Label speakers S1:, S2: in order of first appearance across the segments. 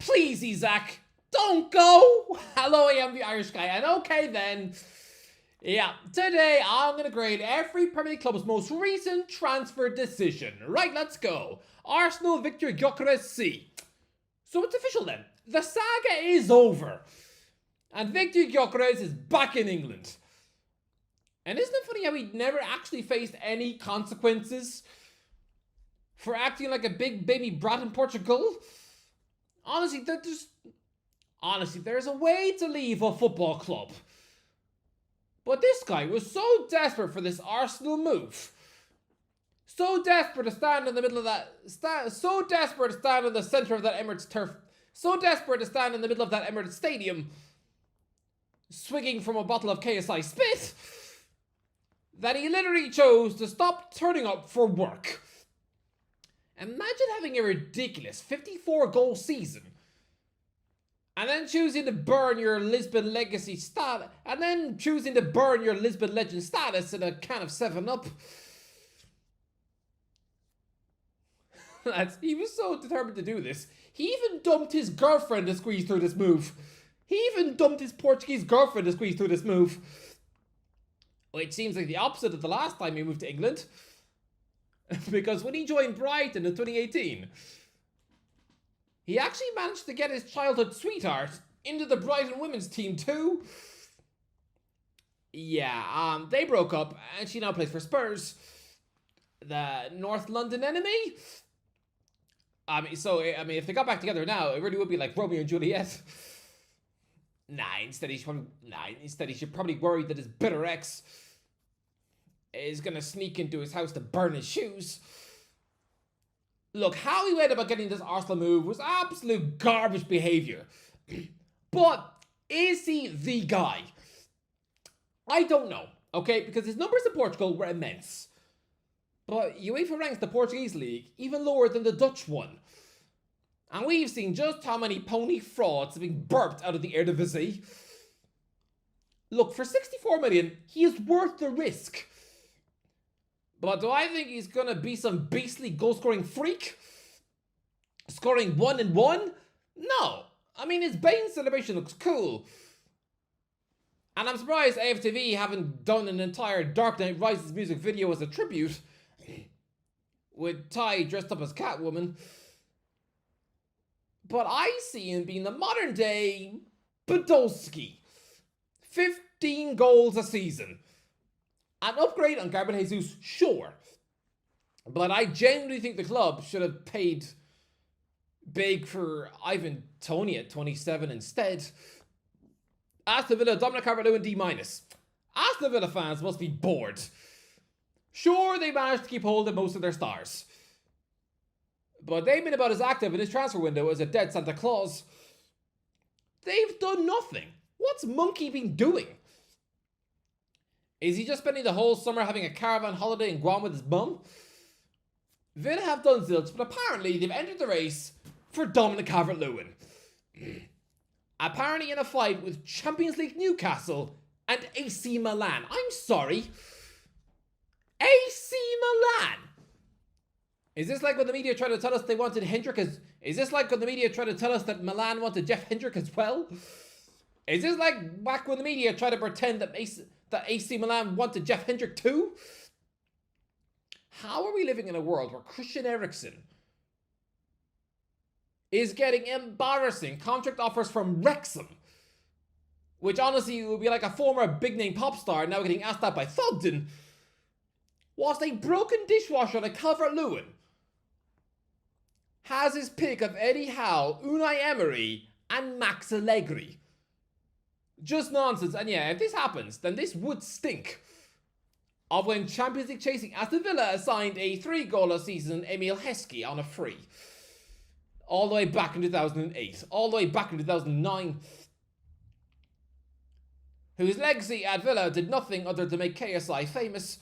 S1: please, Isaac, don't go. Hello, I am the Irish guy, and okay then. Yeah, today I'm going to grade every Premier League club's most recent transfer decision. Right, let's go. Arsenal Victor Gyökeres C. So it's official then. The saga is over. And Victor Gyökeres is back in England. And isn't it funny how he never actually faced any consequences for acting like a big baby brat in Portugal? Honestly, there's a way to leave a football club. But this guy was so desperate for this Arsenal move. So desperate to stand in the middle of that... so desperate to stand in the centre of that Emirates turf. So desperate to stand in the middle of that Emirates stadium, swigging from a bottle of KSI spit, that he literally chose to stop turning up for work. Imagine having a ridiculous 54-goal season, and then choosing to burn your Lisbon legacy status, and then choosing to burn your Lisbon legend status in a can of 7-Up. He was so determined to do this. He even dumped his girlfriend to squeeze through this move. He even dumped his Portuguese girlfriend to squeeze through this move. Which seems like the opposite of the last time he moved to England. Because when he joined Brighton in 2018, he actually managed to get his childhood sweetheart into the Brighton women's team too. Yeah, they broke up and she now plays for Spurs. The North London enemy? If they got back together now, it really would be like Romeo and Juliet. Instead he should probably worry that his bitter ex is gonna sneak into his house to burn his shoes. Look, how he went about getting this Arsenal move was absolute garbage behaviour. But is he the guy? I don't know, okay? Because his numbers in Portugal were immense. But UEFA ranks the Portuguese league even lower than the Dutch one. And we've seen just how many pony frauds have been burped out of the Eredivisie. Look, for 64 million, he is worth the risk. But do I think he's going to be some beastly goal-scoring freak? Scoring 1 and 1? No. I mean, his Bane celebration looks cool. And I'm surprised AFTV haven't done an entire Dark Knight Rises music video as a tribute, with Ty dressed up as Catwoman. But I see him being the modern day Podolski. 15 goals a season. An upgrade on Gabriel Jesus, sure. But I genuinely think the club should have paid big for Ivan Toney at 27 instead. Aston Villa, Dominic Calvert-Lewin D-. Aston Villa fans must be bored. Sure, they managed to keep hold of most of their stars, but they've been about as active in this transfer window as a dead Santa Claus. They've done nothing. What's Monkey been doing? Is he just spending the whole summer having a caravan holiday in Guam with his mum? Villa have done zilch, but apparently they've entered the race for Dominic Calvert-Lewin. Apparently in a fight with Champions League Newcastle and AC Milan. I'm sorry. AC Milan? Is this like when the media tried to tell us they wanted Hendrick as... Is this like when the media tried to tell us that Milan wanted Jeff Hendrick as well? Is this like back when the media tried to pretend that AC Milan wanted Jeff Hendrick too? How are we living in a world where Christian Eriksen is getting embarrassing contract offers from Wrexham? Which honestly would be like a former big-name pop star now getting asked out by Thogden. Whilst a broken dishwasher like Calvert-Lewin has his pick of Eddie Howe, Unai Emery, and Max Allegri. Just nonsense. And yeah, if this happens, then this would stink. Of when Champions League chasing Aston Villa assigned a 3-goal a season Emil Heskey on a free. All the way back in 2008. All the way back in 2009. Whose legacy at Villa did nothing other than make KSI famous.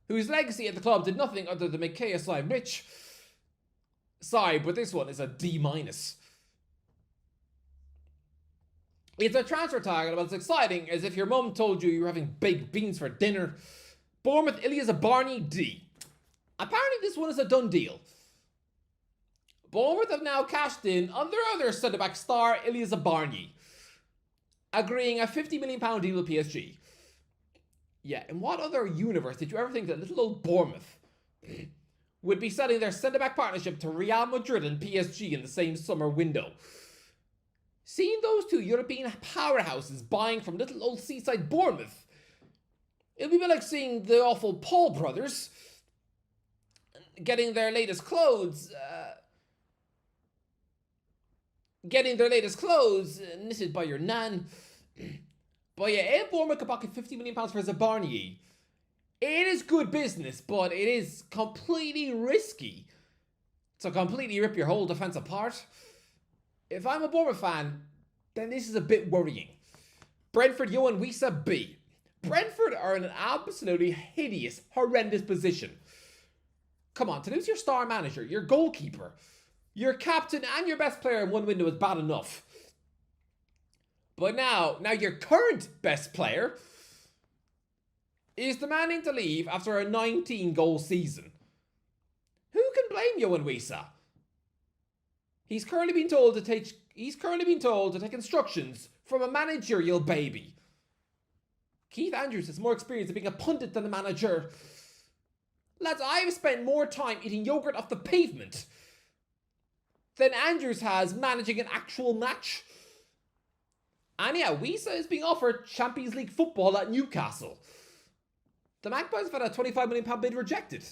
S1: Whose legacy at the club did nothing other than make KSI rich. Sorry, but this one is a D-. It's a transfer target about as exciting as if your mum told you you were having baked beans for dinner. Bournemouth Ilyas Barney D. Apparently this one is a done deal. Bournemouth have now cashed in on their other centre-back star, Ilya Zabarnyi, agreeing a £50 million deal with PSG. Yeah, in what other universe did you ever think that little old Bournemouth would be selling their centre-back partnership to Real Madrid and PSG in the same summer window? Seeing those two European powerhouses buying from little old seaside Bournemouth, it'll be a bit like seeing the awful Paul brothers getting their latest clothes, knitted by your nan. But yeah, if Bournemouth could pocket £50 million for Zabarnyi, it is good business, but it is completely risky to completely rip your whole defence apart. If I'm a Bournemouth fan, then this is a bit worrying. Brentford, Yohan Wissa B. Brentford are in an absolutely hideous, horrendous position. Come on, to lose your star manager, your goalkeeper, your captain and your best player in one window is bad enough. But now your current best player is demanding to leave after a 19-goal season. Who can blame Yohan Wissa? He's currently been told to take instructions from a managerial baby. Keith Andrews has more experience of being a pundit than a manager. Lads, I've spent more time eating yogurt off the pavement than Andrews has managing an actual match. And yeah, Wissa is being offered Champions League football at Newcastle. The Magpies have had a £25 million bid rejected,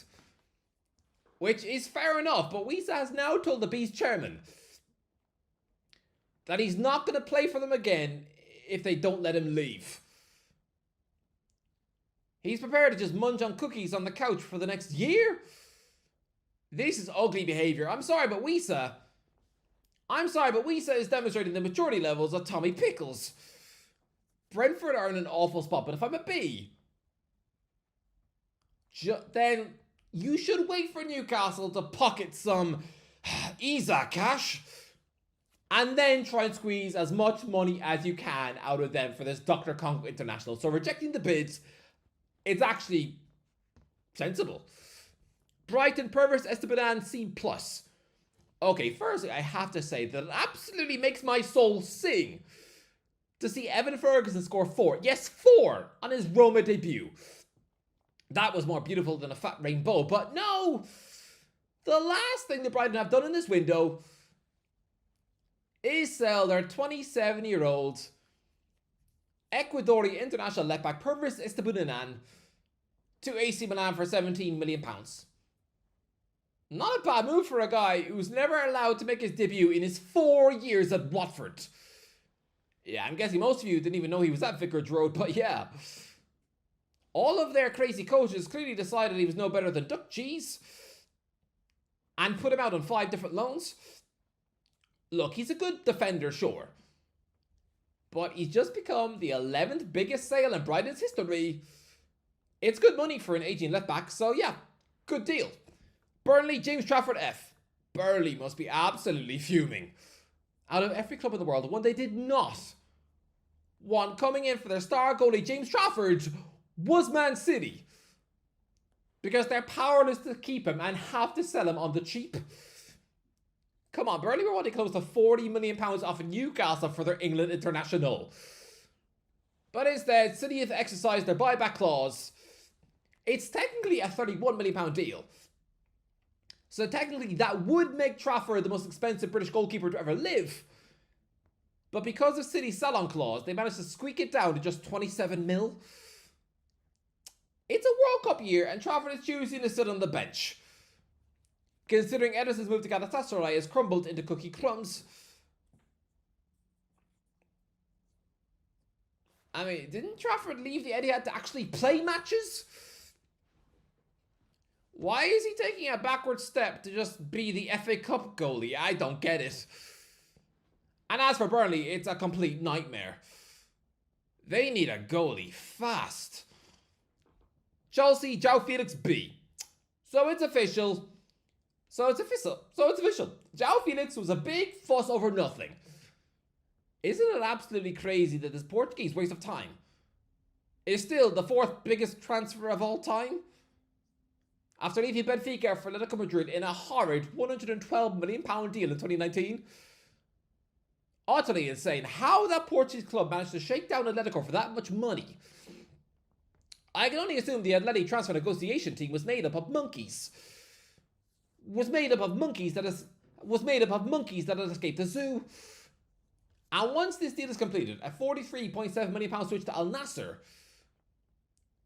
S1: which is fair enough, but Wissa has now told the Bees chairman that he's not going to play for them again if they don't let him leave. He's prepared to just munch on cookies on the couch for the next year. This is ugly behaviour. I'm sorry, but Wissa is demonstrating the maturity levels of Tommy Pickles. Brentford are in an awful spot, but if I'm a B, then you should wait for Newcastle to pocket some Isa cash and then try and squeeze as much money as you can out of them for this Dr. Congo International. So rejecting the bids, it's actually sensible. Brighton, Perverse, Esteban, C+. Okay, firstly, I have to say that it absolutely makes my soul sing to see Evan Ferguson score 4. Yes, 4 on his Roma debut. That was more beautiful than a fat rainbow, but no! The last thing the Brighton have done in this window is sell their 27-year-old Ecuadorian international left-back Perverse Esteban to AC Milan for £17 million. Not a bad move for a guy who's never allowed to make his debut in his 4 years at Watford. Yeah, I'm guessing most of you didn't even know he was at Vicarage Road, but yeah. All of their crazy coaches clearly decided he was no better than duck cheese and put him out on 5 different loans. Look, he's a good defender, sure. But he's just become the 11th biggest sale in Brighton's history. It's good money for an aging left-back, so yeah, good deal. Burnley, James Trafford F. Burnley must be absolutely fuming. Out of every club in the world, the one they did not want coming in for their star goalie James Trafford was Man City. Because they're powerless to keep him and have to sell him on the cheap. Come on, Burnley were wanting close to £40 million off of Newcastle for their England international. But instead, City have exercised their buyback clause. It's technically a £31 million deal. So technically that would make Trafford the most expensive British goalkeeper to ever live. But because of City's sell-on clause, they managed to squeak it down to just 27 mil. It's a World Cup year and Trafford is choosing to sit on the bench. Considering Ederson's move to Galatasaray has crumbled into cookie crumbs. I mean, didn't Trafford leave the Etihad to actually play matches? Why is he taking a backward step to just be the FA Cup goalie? I don't get it. And as for Burnley, it's a complete nightmare. They need a goalie fast. Chelsea, João Felix B. So it's official. João Felix was a big fuss over nothing. Isn't it absolutely crazy that this Portuguese waste of time is still the 4th biggest transfer of all time? after leaving Benfica for Atletico Madrid in a horrid £112 million deal in 2019. Utterly insane how that Portuguese club managed to shake down Atletico for that much money. I can only assume the Atleti transfer negotiation team was made up of monkeys. Was made up of monkeys that had escaped the zoo. And once this deal is completed, a £43.7 million switch to Al Nassr,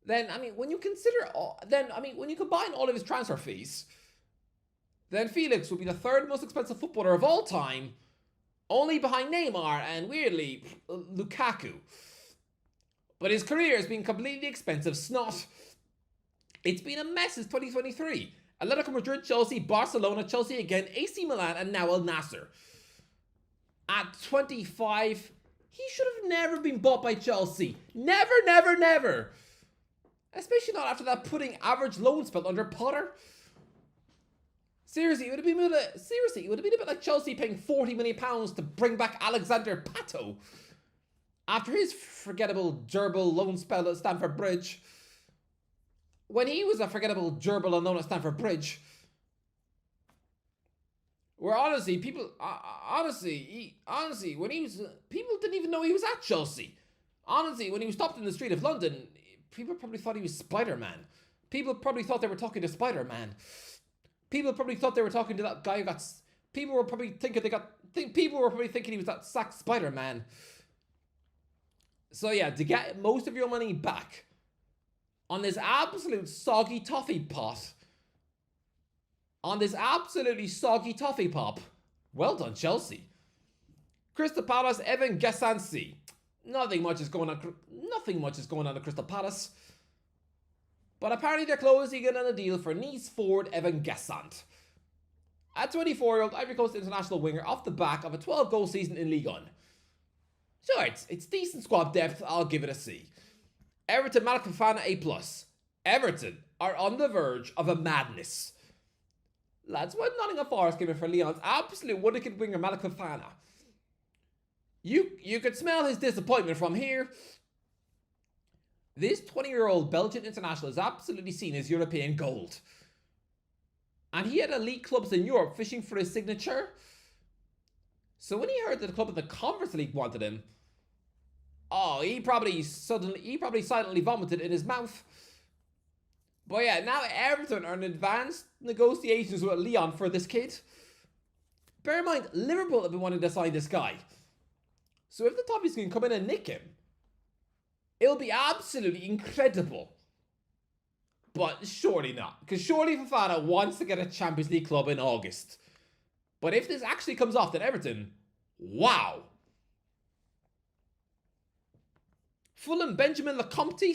S1: then, when you combine all of his transfer fees, then Felix will be the third most expensive footballer of all time, only behind Neymar and, weirdly, Lukaku. But his career has been completely expensive snot. It's been a mess since 2023. Atletico Madrid, Chelsea, Barcelona, Chelsea again, AC Milan, and now Al Nassr. At 25, he should have never been bought by Chelsea. Never, never, never. Especially not after that pudding average loan spell under Potter. Seriously, it would have been a bit like Chelsea paying £40 million to bring back Alexander Pato after his forgettable gerbil loan spell at Stamford Bridge. When he was a forgettable gerbil on loan at Stamford Bridge, where honestly, people didn't even know he was at Chelsea. Honestly, when he was stopped in the street of London, people probably thought he was Spider-Man. People probably thought they were talking to Spider-Man. People probably thought they were talking to that guy who got. People were probably thinking he was that sacked Spider-Man. So yeah, to get most of your money back on this absolute soggy toffee pot. On this absolutely soggy toffee pop. Well done, Chelsea. Crystal Palace, Evan Gessansi. Nothing much is going on at Crystal Palace. But apparently they're closing in on a deal for Nice forward Evan Gessant. A 24-year-old Ivory Coast international winger off the back of a 12-goal season in Ligue 1. Sure, it's decent squad depth, I'll give it a C. Everton, Malik Fofana, A+. Everton are on the verge of a madness. Lads, when Nottingham Forest came in for Lyon's absolute wonderkid winger Malik Fofana, you could smell his disappointment from here. This 20-year-old Belgian international is absolutely seen as European gold. And he had elite clubs in Europe fishing for his signature. So when he heard that the club in the Conference League wanted him, he probably silently vomited in his mouth. But yeah, now Everton are in advanced negotiations with Lyon for this kid. Bear in mind, Liverpool have been wanting to sign this guy. So if the Toffees can come in and nick him, it'll be absolutely incredible. But surely not. Because surely Fofana wants to get a Champions League club in August. But if this actually comes off, then Everton, wow. Fulham, Benjamin Lecomte, C.